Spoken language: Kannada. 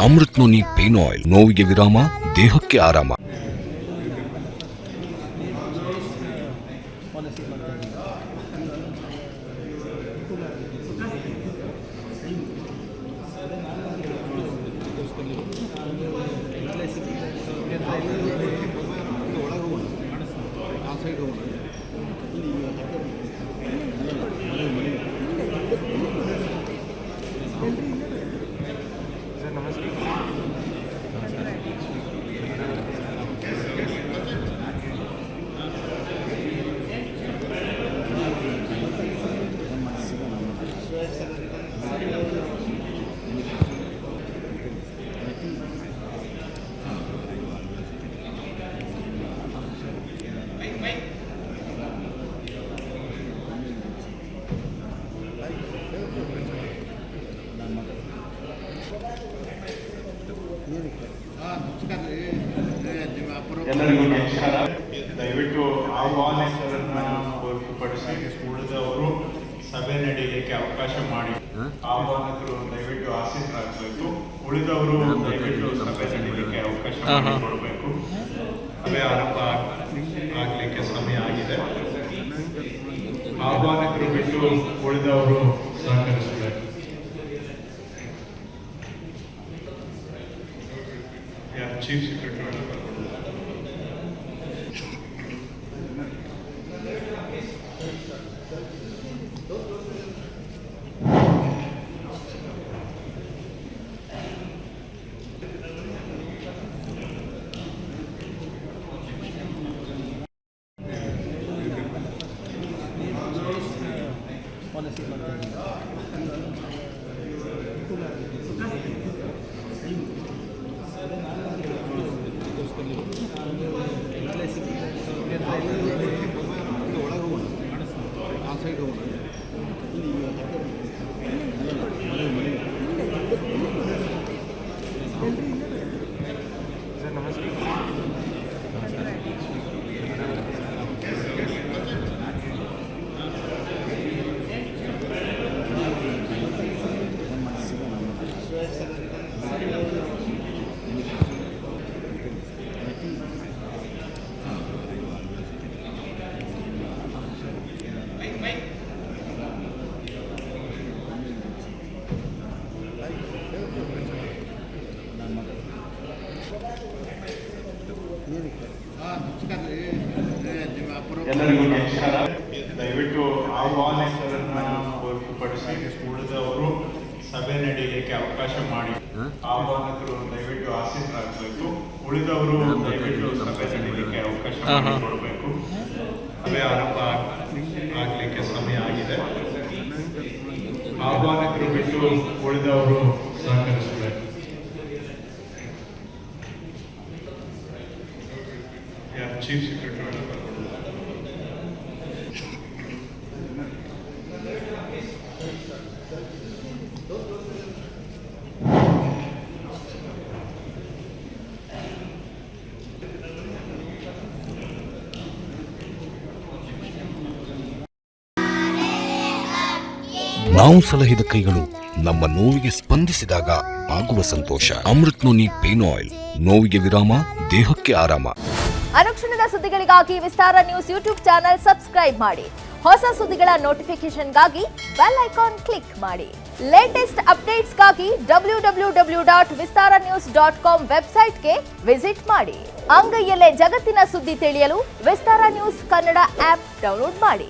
ಅಮೃತ್ ನೋನಿ ಪೇನ್ ಆಯಿಲ್, ನೋವಿಗೆ ವಿರಾಮ, ದೇಹಕ್ಕೆ ಆರಾಮ. ಎಲ್ಲರಿಗೂ ನಮಸ್ಕಾರ. ದಯವಿಟ್ಟು ಆಹ್ವಾನಿತರನ್ನು ಹೊರತುಪಡಿಸಿ ಉಳಿದವರು ಸಭೆ ನಡೆಯಲಿಕ್ಕೆ ಅವಕಾಶ ಮಾಡಿ. ಆಹ್ವಾನಿತರು ದಯವಿಟ್ಟು ಆಸೀನರಾಗಬೇಕು. ಉಳಿದವರು ದಯವಿಟ್ಟು ಸಭೆ ನಡೆಯಲಿಕ್ಕೆ ಅವಕಾಶ ಮಾಡಿಕೊಡಬೇಕು. ಸಭೆ ಆರಂಭ ಆಗಲಿಕ್ಕೆ ಸಮಯ ಆಗಿದೆ. ಆಹ್ವಾನಿತರು ಬಿಟ್ಟು ಉಳಿದವರು ಸಹಕರಿಸಬೇಕು. ಚೀಫ್ ಸೆಕ್ರೆಟರಿ ಎಲ್ಲರಿಗೂ ನಮಸ್ಕಾರ. ದಯವಿಟ್ಟು ಆಹ್ವಾನಿತರನ್ನು ಹೊರತುಪಡಿಸಿ ಉಳಿದವರು ಸಭೆ ನಡೆಯಲಿಕ್ಕೆ ಅವಕಾಶ ಮಾಡಿ. ಆಹ್ವಾನಿತರು ದಯವಿಟ್ಟು ಆಸೀನರಾಗಬೇಕು. ಉಳಿದವರು ದಯವಿಟ್ಟು ಸಭೆ ನಡೆಯಲಿಕ್ಕೆ ಅವಕಾಶ ಮಾಡಿಕೊಡಬೇಕು. ಸಭೆ ಆರಂಭ ಆಗಲಿಕ್ಕೆ ಸಮಯ ಆಗಿದೆ. ಆಹ್ವಾನಿತರು ಬಿಟ್ಟು ಉಳಿದವರು ಸಹಕರಿಸಬೇಕು. ಚೀಫ್ ಸೆಕ್ರೆಟರಿ ನಾವು ಸಲಹಿದ ಕೈಗಳು ನಮ್ಮ ನೋವಿಗೆ ಸ್ಪಂದಿಸಿದಾಗ ಆಗುವ ಸಂತೋಷ. ಅಮೃತ್ ನೋನಿ ಪೇನ್ ಆಯಿಲ್, ನೋವಿಗೆ ವಿರಾಮ, ದೇಹಕ್ಕೆ ಆರಾಮ. ಅನುಕ್ಷಣದ ಸುದ್ದಿಗಳಿಗಾಗಿ ವಿಸ್ತಾರ ನ್ಯೂಸ್ ಯೂಟ್ಯೂಬ್ ಚಾನೆಲ್ ಸಬ್ಸ್ಕ್ರೈಬ್ ಮಾಡಿ. ಹೊಸ ಸುದ್ದಿಗಳ ನೋಟಿಫಿಕೇಶನ್ಗಾಗಿ ಬೆಲ್ ಐಕಾನ್ ಕ್ಲಿಕ್ ಮಾಡಿ. ಲೇಟೆಸ್ಟ್ ಅಪ್ಡೇಟ್ಸ್ಗಾಗಿ www.vistaranews.com ವೆಬ್ಸೈಟ್ಗೆ ವಿಸಿಟ್ ಮಾಡಿ. ಅಂಗೈಯಲ್ಲೇ ಜಗತ್ತಿನ ಸುದ್ದಿ ತಿಳಿಯಲು ವಿಸ್ತಾರ ನ್ಯೂಸ್ ಕನ್ನಡ ಆಪ್ ಡೌನ್ಲೋಡ್ ಮಾಡಿ.